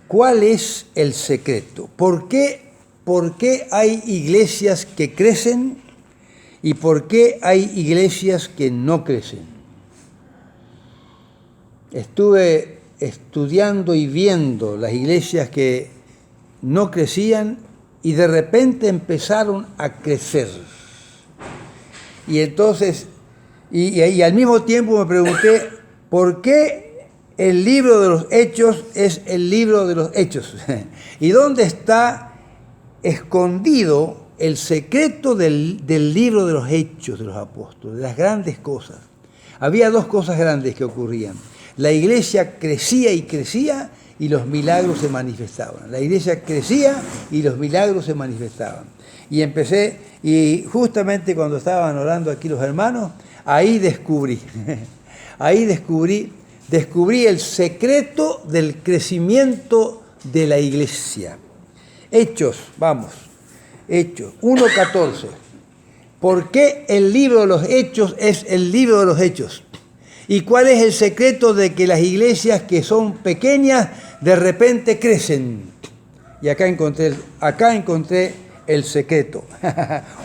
¿Cuál es el secreto? ¿Por qué hay iglesias que crecen y por qué hay iglesias que no crecen? Estuve estudiando y viendo las iglesias que no crecían y de repente empezaron a crecer. Y entonces, y al mismo tiempo me pregunté, ¿por qué el libro de los Hechos es el libro de los Hechos? ¿Y dónde está escondido el secreto del libro de los Hechos de los apóstoles, de las grandes cosas? Había dos cosas grandes que ocurrían. La iglesia crecía y crecía y los milagros se manifestaban. La iglesia crecía y los milagros se manifestaban. Y justamente cuando estaban orando aquí los hermanos, ahí descubrí el secreto del crecimiento de la iglesia. Hechos 1:14. ¿Por qué el libro de los Hechos es el libro de los Hechos? ¿Y cuál es el secreto de que las iglesias que son pequeñas de repente crecen? Y acá encontré el secreto.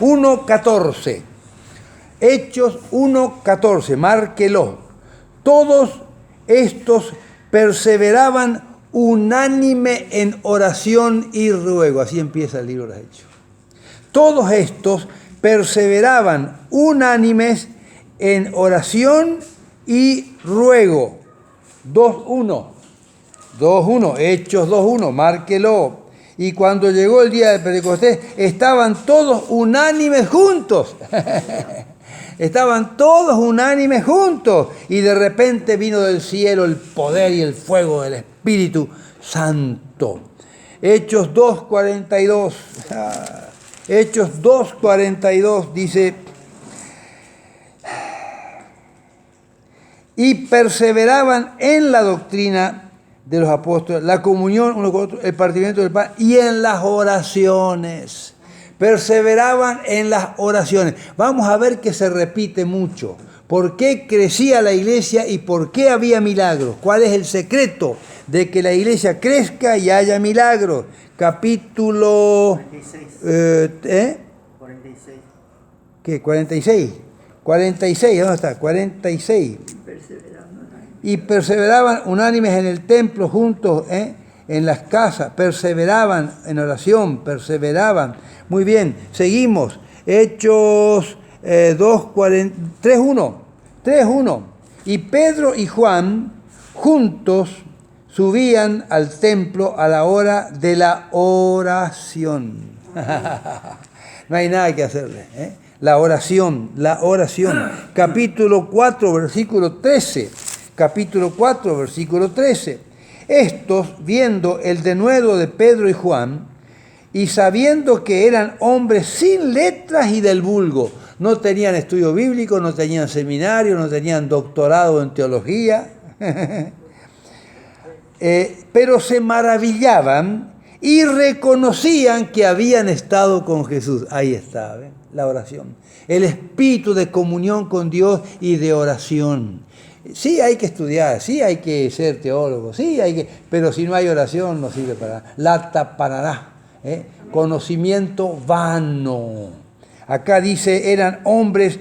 1:14. Hechos 1:14, márquelo. Todos estos perseveraban unánime en oración y ruego. Así empieza el libro de los Hechos. Todos estos perseveraban unánimes en oración y ruego. 2:1, Hechos 2:1, márquelo. Y cuando llegó el día de Pentecostés, estaban todos unánimes juntos. Estaban todos unánimes juntos. Y de repente vino del cielo el poder y el fuego del Espíritu Santo. Hechos 2:42. Hechos 2:42 dice: y perseveraban en la doctrina de los apóstoles, la comunión uno con otro, el partimiento del pan y en las oraciones. Perseveraban en las oraciones. Vamos a ver que se repite mucho. ¿Por qué crecía la iglesia y por qué había milagros? ¿Cuál es el secreto de que la iglesia crezca y haya milagros? Capítulo 46. 46. ¿Qué? 46. 46, ¿dónde está? 46. Y perseveraban unánimes en el templo juntos, en las casas, perseveraban en oración, perseveraban. Muy bien, seguimos. Hechos 3:1. Y Pedro y Juan juntos subían al templo a la hora de la oración. No hay nada que hacerle. La oración. Capítulo 4, versículo 13. Capítulo 4, versículo 13. Estos, viendo el denuedo de Pedro y Juan, y sabiendo que eran hombres sin letras y del vulgo, no tenían estudio bíblico, no tenían seminario, no tenían doctorado en teología, pero se maravillaban y reconocían que habían estado con Jesús. Ahí está, ¿ven? La oración. El espíritu de comunión con Dios y de oración. Sí hay que estudiar, sí hay que ser teólogo, pero si no hay oración no sirve para nada. La taparará, conocimiento vano. Acá dice, eran hombres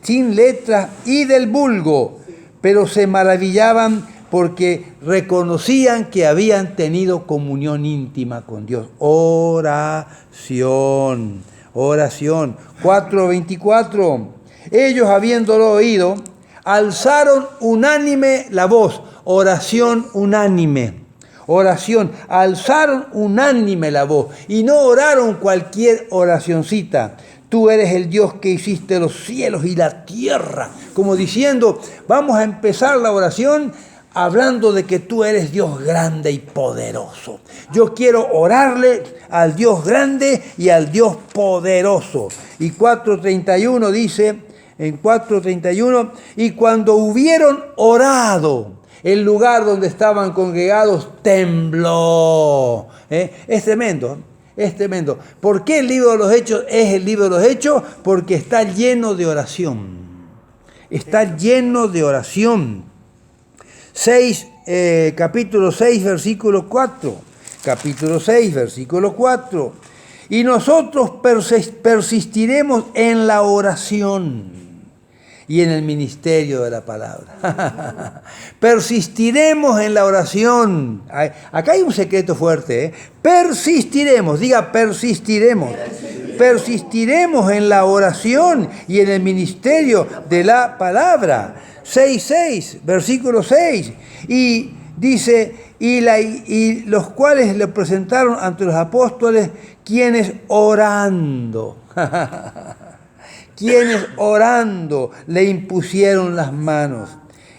sin letras y del vulgo, pero se maravillaban porque reconocían que habían tenido comunión íntima con Dios. Oración. 4:24. Ellos, habiéndolo oído, alzaron unánime la voz. Oración unánime. Alzaron unánime la voz. Y no oraron cualquier oracioncita. Tú eres el Dios que hiciste los cielos y la tierra. Como diciendo, vamos a empezar la oración hablando de que tú eres Dios grande y poderoso. Yo quiero orarle al Dios grande y al Dios poderoso. Y 4:31 dice, en 4:31, y cuando hubieron orado, el lugar donde estaban congregados tembló. Es tremendo. ¿Por qué el libro de los Hechos es el libro de los Hechos? Porque está lleno de oración. Capítulo 6, versículo 4. Capítulo 6, versículo 4. Y nosotros persistiremos en la oración y en el ministerio de la palabra. Persistiremos en la oración. Acá hay un secreto fuerte, ¿eh? Persistiremos, diga persistiremos. Persistiremos en la oración y en el ministerio de la palabra. 6:6, versículo 6. Y dice, y los cuales le presentaron ante los apóstoles, quienes orando le impusieron las manos.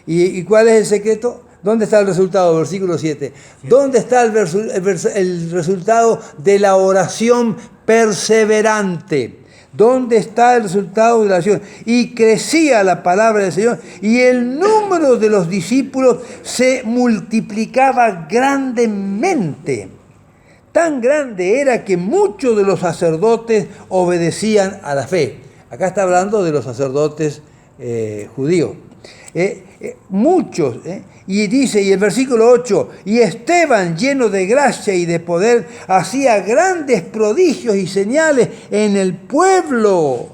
¿Y cuál es el secreto? ¿Dónde está el resultado? Versículo 7. ¿Dónde está el resultado de la oración perseverante? ¿Dónde está el resultado de la oración? Y crecía la palabra del Señor y el número de los discípulos se multiplicaba grandemente. Tan grande era que muchos de los sacerdotes obedecían a la fe. Acá está hablando de los sacerdotes judíos. Muchos. Y dice, y el versículo 8, y Esteban, lleno de gracia y de poder, hacía grandes prodigios y señales en el pueblo.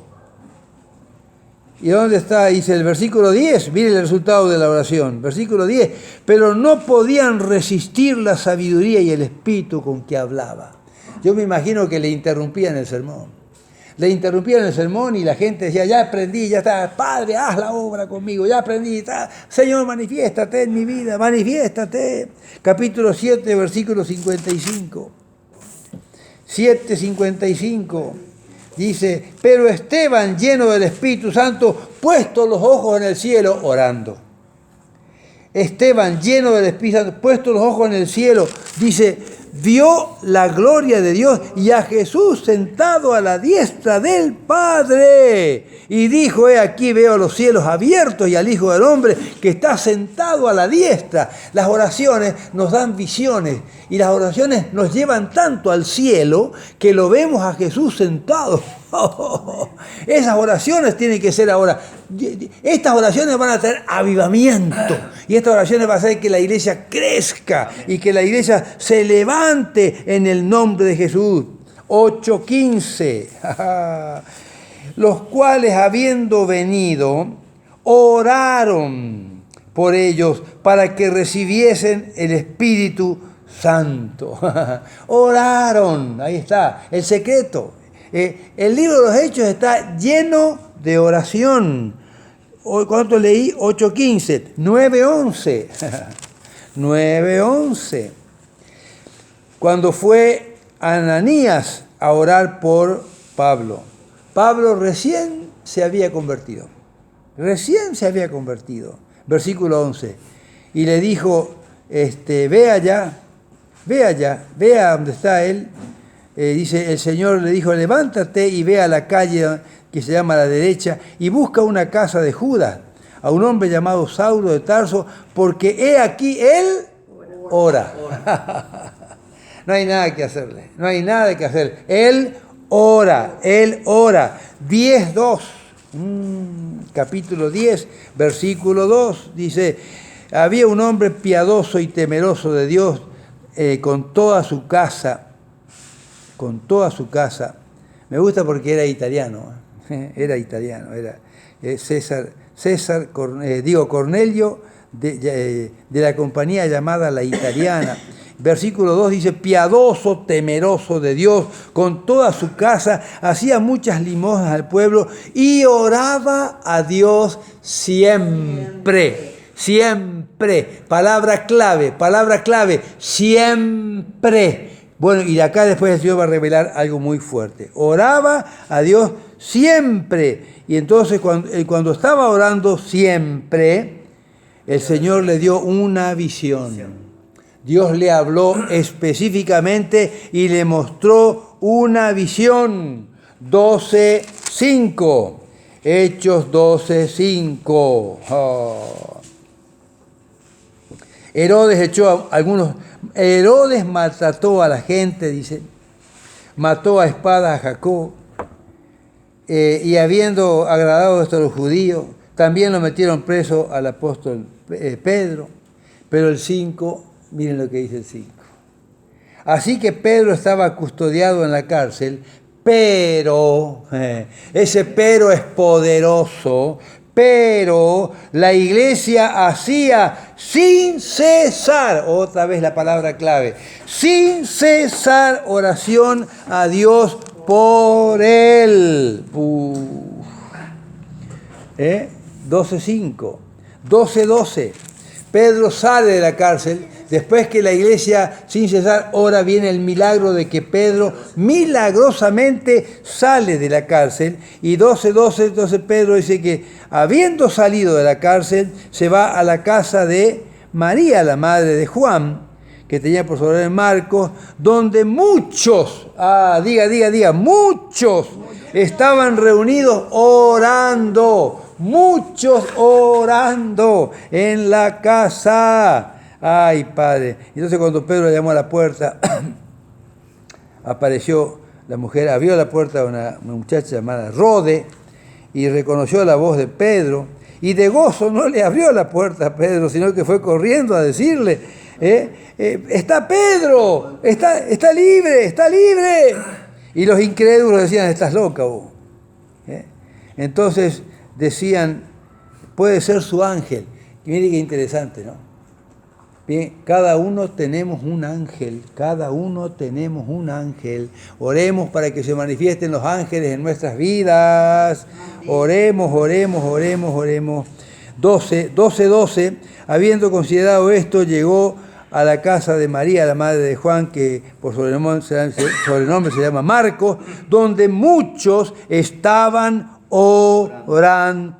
¿Y dónde está? Dice el versículo 10, mire el resultado de la oración. Versículo 10, pero no podían resistir la sabiduría y el espíritu con que hablaba. Yo me imagino que le interrumpían el sermón. Le interrumpían el sermón y la gente decía, ya aprendí, ya está, Padre, haz la obra conmigo, ya aprendí, está, Señor, manifiéstate en mi vida, manifiéstate. Capítulo 7, versículo 55. 7:55. Dice, pero Esteban, lleno del Espíritu Santo, puesto los ojos en el cielo, orando. Esteban, lleno del Espíritu Santo, puesto los ojos en el cielo, dice, vio la gloria de Dios y a Jesús sentado a la diestra del Padre. Y dijo, he aquí veo los cielos abiertos y al Hijo del Hombre que está sentado a la diestra. Las oraciones nos dan visiones y las oraciones nos llevan tanto al cielo que lo vemos a Jesús sentado. Esas oraciones tienen que ser ahora. Estas oraciones van a traer avivamiento y estas oraciones van a hacer que la iglesia crezca y que la iglesia se levante en el nombre de Jesús. 8:15. Los cuales, habiendo venido, oraron por ellos para que recibiesen el Espíritu Santo. Oraron, ahí está, el secreto. El libro de los Hechos está lleno de oración. ¿Cuánto leí? 8:15, 9:11. 9:11. Cuando fue Ananías a orar por Pablo. Pablo recién se había convertido. Versículo 11. Y le dijo, ve allá, donde está él. Dice, el Señor le dijo, levántate y ve a la calle que se llama La Derecha y busca una casa de Judas, a un hombre llamado Saulo de Tarso, porque he aquí él ora. No hay nada que hacerle, no hay nada que hacer. Él ora. 10:2. Capítulo 10, versículo 2, dice, había un hombre piadoso y temeroso de Dios con toda su casa. Me gusta porque era italiano. Cornelio de la compañía llamada La Italiana. Versículo 2 dice, piadoso, temeroso de Dios, con toda su casa, hacía muchas limosnas al pueblo y oraba a Dios siempre. Palabra clave, siempre. Bueno, y de acá después el Señor va a revelar algo muy fuerte. Oraba a Dios siempre. Y entonces cuando estaba orando siempre, el Señor le dio una visión. Dios le habló específicamente y le mostró una visión. 12:5. Hechos 12:5. Oh. Herodes maltrató a la gente, dice, mató a espada a Jacob, y habiendo agradado esto a los judíos, también lo metieron preso al apóstol Pedro. Pero el 5, miren lo que dice el 5. Así que Pedro estaba custodiado en la cárcel, pero, ese pero es poderoso, pero la iglesia hacía sin cesar, otra vez la palabra clave, sin cesar oración a Dios por él. 12:5, 12:12. Pedro sale de la cárcel, después que la iglesia sin cesar ora, viene el milagro de que Pedro milagrosamente sale de la cárcel. Y 12:12, entonces Pedro dice que habiendo salido de la cárcel, se va a la casa de María, la madre de Juan, que tenía por sobrenombre Marcos, donde muchos, muchos estaban reunidos orando. Muchos orando en la casa. Ay, Padre. Entonces cuando Pedro llamó a la puerta, apareció la mujer, abrió la puerta una muchacha llamada Rode y reconoció la voz de Pedro. Y de gozo no le abrió la puerta a Pedro, sino que fue corriendo a decirle, está Pedro, está libre, está libre. Y los incrédulos decían, estás loca vos. Entonces decían, puede ser su ángel. Y mire qué interesante, ¿no? Bien, cada uno tenemos un ángel, Oremos para que se manifiesten los ángeles en nuestras vidas. Oremos. 12:12. Habiendo considerado esto, llegó a la casa de María, la madre de Juan, que por sobrenombre se llama Marcos, donde muchos estaban orando.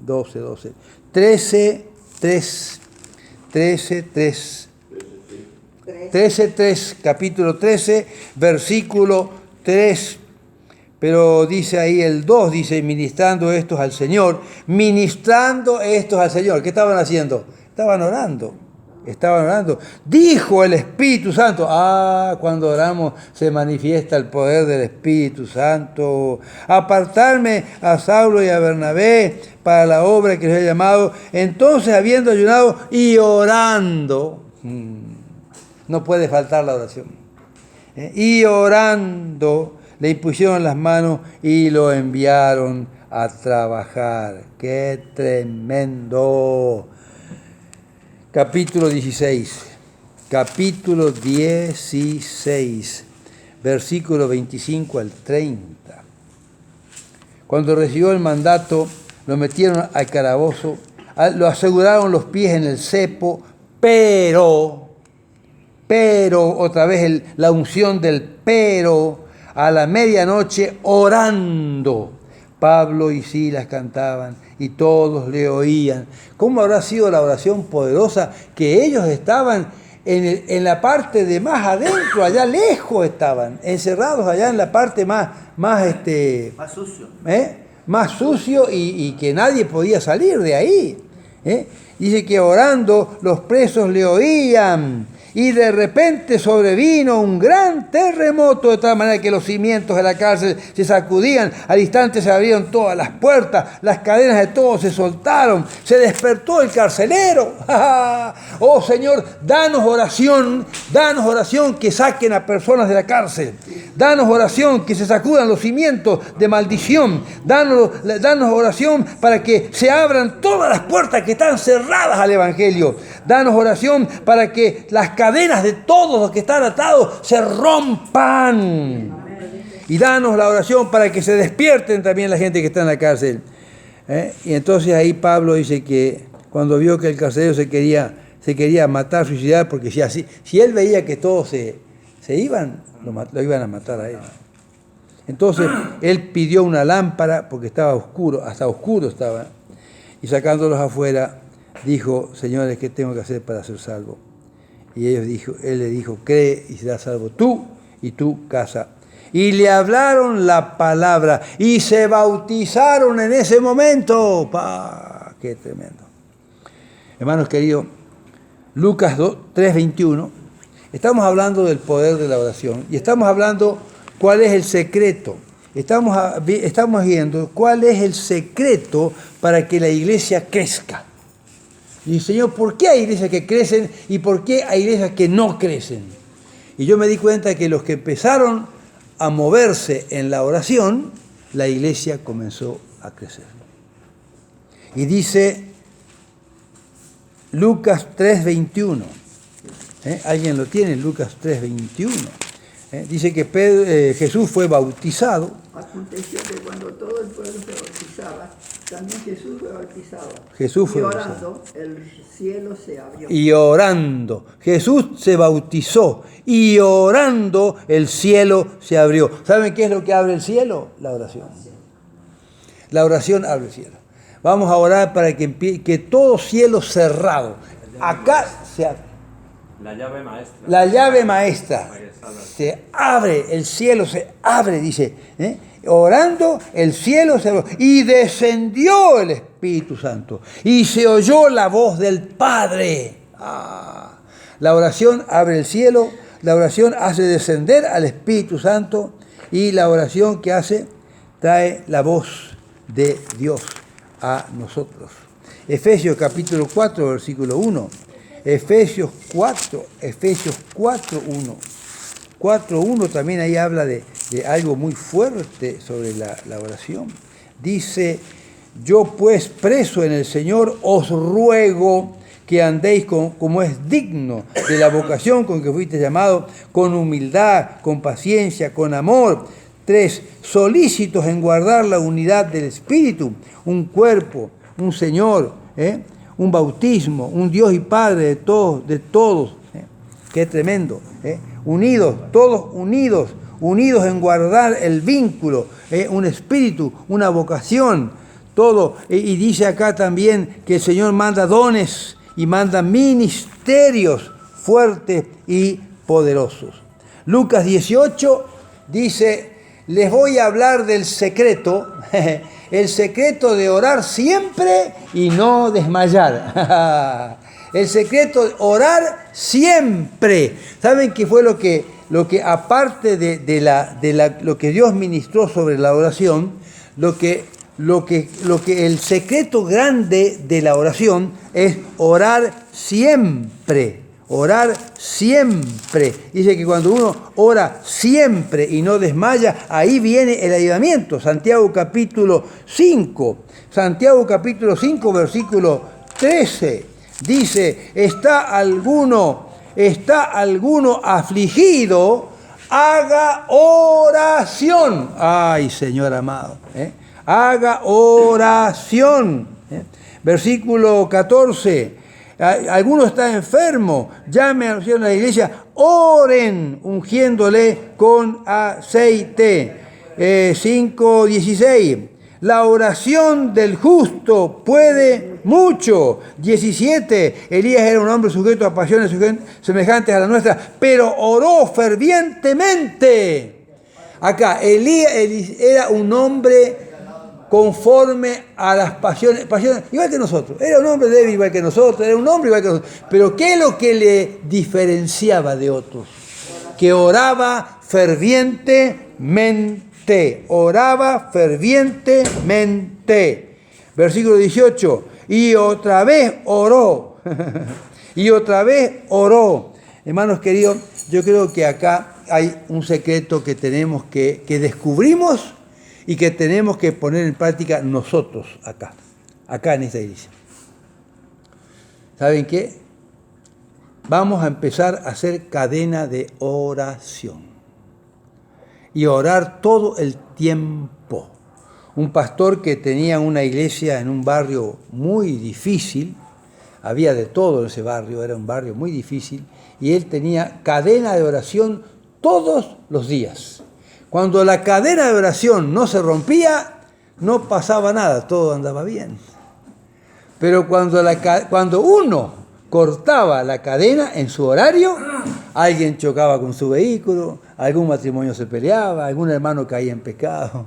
12:12. 13:3, capítulo 13, versículo 3. Pero dice ahí el 2, dice, ministrando estos al Señor. ¿Qué estaban haciendo? Estaban orando. Dijo el Espíritu Santo. Cuando oramos se manifiesta el poder del Espíritu Santo. Apartarme a Saulo y a Bernabé para la obra que les he llamado. Entonces, habiendo ayunado y orando, no puede faltar la oración. Y orando, le impusieron las manos y lo enviaron a trabajar. ¡Qué tremendo! Capítulo 16, versículo 25 al 30. Cuando recibió el mandato, lo metieron al calabozo, lo aseguraron los pies en el cepo, pero, otra vez la unción del pero, a la medianoche orando. Pablo y Silas cantaban y todos le oían. ¿Cómo habrá sido la oración poderosa? Que ellos estaban en la parte de más adentro, allá lejos estaban, encerrados allá en la parte más sucio. Más sucio y que nadie podía salir de ahí. Dice que orando los presos le oían. Y de repente sobrevino un gran terremoto, de tal manera que los cimientos de la cárcel se sacudían. Al instante se abrieron todas las puertas, las cadenas de todos se soltaron, se despertó el carcelero. Oh Señor, danos oración que saquen a personas de la cárcel. Danos oración que se sacudan los cimientos de maldición. Danos oración para que se abran todas las puertas que están cerradas al Evangelio. Danos oración para que las cadenas de todos los que están atados se rompan. Y danos la oración para que se despierten también la gente que está en la cárcel. Y entonces ahí Pablo dice que cuando vio que el carcelero se quería matar, suicidar, porque si él veía que todos se iban, lo iban a matar a él. Entonces él pidió una lámpara porque estaba oscuro, hasta oscuro estaba, y sacándolos afuera dijo, señores, ¿qué tengo que hacer para ser salvo? Y él le dijo, cree y serás salvo tú y tu casa. Y le hablaron la palabra y se bautizaron en ese momento. ¡Qué tremendo! Hermanos queridos, Lucas 3:21, estamos hablando del poder de la oración y estamos hablando cuál es el secreto. Estamos viendo cuál es el secreto para que la iglesia crezca. Y Señor, ¿por qué hay iglesias que crecen y por qué hay iglesias que no crecen? Y yo me di cuenta que los que empezaron a moverse en la oración, la iglesia comenzó a crecer. Y dice Lucas 3:21. ¿Alguien lo tiene? Lucas 3:21. Dice que Jesús fue bautizado. Aconteció que cuando todo el pueblo se bautizaba, también Jesús fue bautizado. Jesús fue y bautizado. orando, el cielo se abrió. Y orando, Jesús se bautizó y orando el cielo se abrió. ¿Saben qué es lo que abre el cielo? La oración. La oración abre el cielo. Vamos a orar para que todo cielo cerrado, acá se abre. La llave maestra. La llave maestra. Se abre, el cielo se abre, dice. Orando, el cielo se abrió. Y descendió el Espíritu Santo. Y se oyó la voz del Padre. La oración abre el cielo. La oración hace descender al Espíritu Santo. Y la oración que hace trae la voz de Dios a nosotros. Efesios capítulo 4, versículo 1. Efesios 4, 1. 4.1 también ahí habla de algo muy fuerte sobre la oración. Dice, yo pues preso en el Señor os ruego que andéis como es digno de la vocación con que fuiste llamado, con humildad, con paciencia, con amor. 3, solícitos en guardar la unidad del Espíritu, un cuerpo, un Señor, un bautismo, un Dios y Padre de todos. Qué tremendo. Unidos, todos unidos en guardar el vínculo, un espíritu, una vocación, todo. Y dice acá también que el Señor manda dones y manda ministerios fuertes y poderosos. Lucas 18 dice, les voy a hablar del secreto, el secreto de orar siempre y no desmayar. El secreto de orar siempre. ¿Saben qué fue lo que aparte de lo que Dios ministró sobre la oración, lo que el secreto grande de la oración es orar siempre? Orar siempre. Dice que cuando uno ora siempre y no desmaya, ahí viene el avivamiento. Santiago capítulo 5. Santiago capítulo 5, versículo 13. Dice, ¿está alguno afligido? Haga oración. Ay, Señor amado. Haga oración. Versículo 14. Alguno está enfermo, llame a la iglesia, oren ungiéndole con aceite. 5:16. La oración del justo puede mucho. 17. Elías era un hombre sujeto a pasiones semejantes a la nuestra, pero oró fervientemente. Acá, Elías era un hombre conforme a las pasiones igual que nosotros. Era un hombre débil igual que nosotros, era un hombre igual que nosotros. Pero ¿qué es lo que le diferenciaba de otros? Que oraba fervientemente. Oraba fervientemente. Versículo 18. Y otra vez oró. Y otra vez oró. Hermanos queridos, yo creo que acá hay un secreto que tenemos que descubrimos y que tenemos que poner en práctica nosotros acá en esta iglesia. ¿Saben qué? Vamos a empezar a hacer cadena de oración y orar todo el tiempo. Un pastor que tenía una iglesia en un barrio muy difícil, había de todo en ese barrio, era un barrio muy difícil, y él tenía cadena de oración todos los días. Cuando la cadena de oración no se rompía, no pasaba nada, todo andaba bien. Pero cuando uno cortaba la cadena en su horario, alguien chocaba con su vehículo, algún matrimonio se peleaba, algún hermano caía en pecado.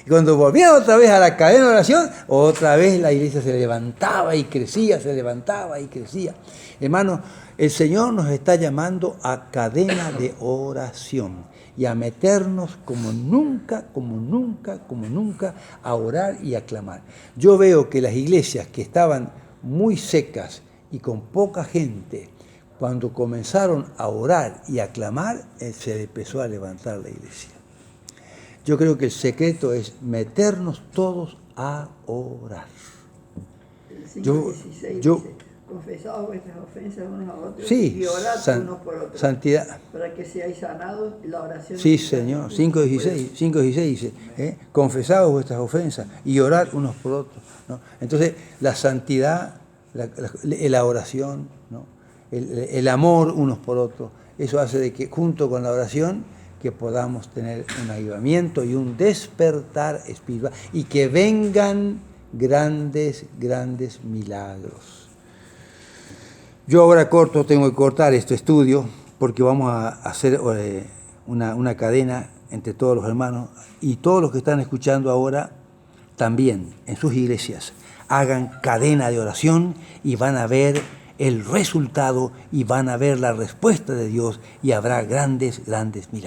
Y cuando volvían otra vez a la cadena de oración, otra vez la iglesia se levantaba y crecía, se levantaba y crecía. Hermanos, el Señor nos está llamando a cadena de oración y a meternos como nunca a orar y a clamar. Yo veo que las iglesias que estaban muy secas y con poca gente, cuando comenzaron a orar y a clamar, se empezó a levantar la iglesia. Yo creo que el secreto es meternos todos a orar. El 5:16 dice, confesaos vuestras ofensas unos a otros y orad unos por otros. Santidad. Para que seáis sanados, la oración. Sí, Señor. 5:16 dice, confesaos vuestras ofensas y orad unos por otros, ¿no? Entonces, la santidad, la oración, ¿no? El amor unos por otros, eso hace de que junto con la oración que podamos tener un avivamiento y un despertar espiritual y que vengan grandes milagros. Yo ahora tengo que cortar este estudio porque vamos a hacer una cadena entre todos los hermanos y todos los que están escuchando ahora también en sus iglesias. Hagan cadena de oración y van a ver el resultado y van a ver la respuesta de Dios y habrá grandes milagros.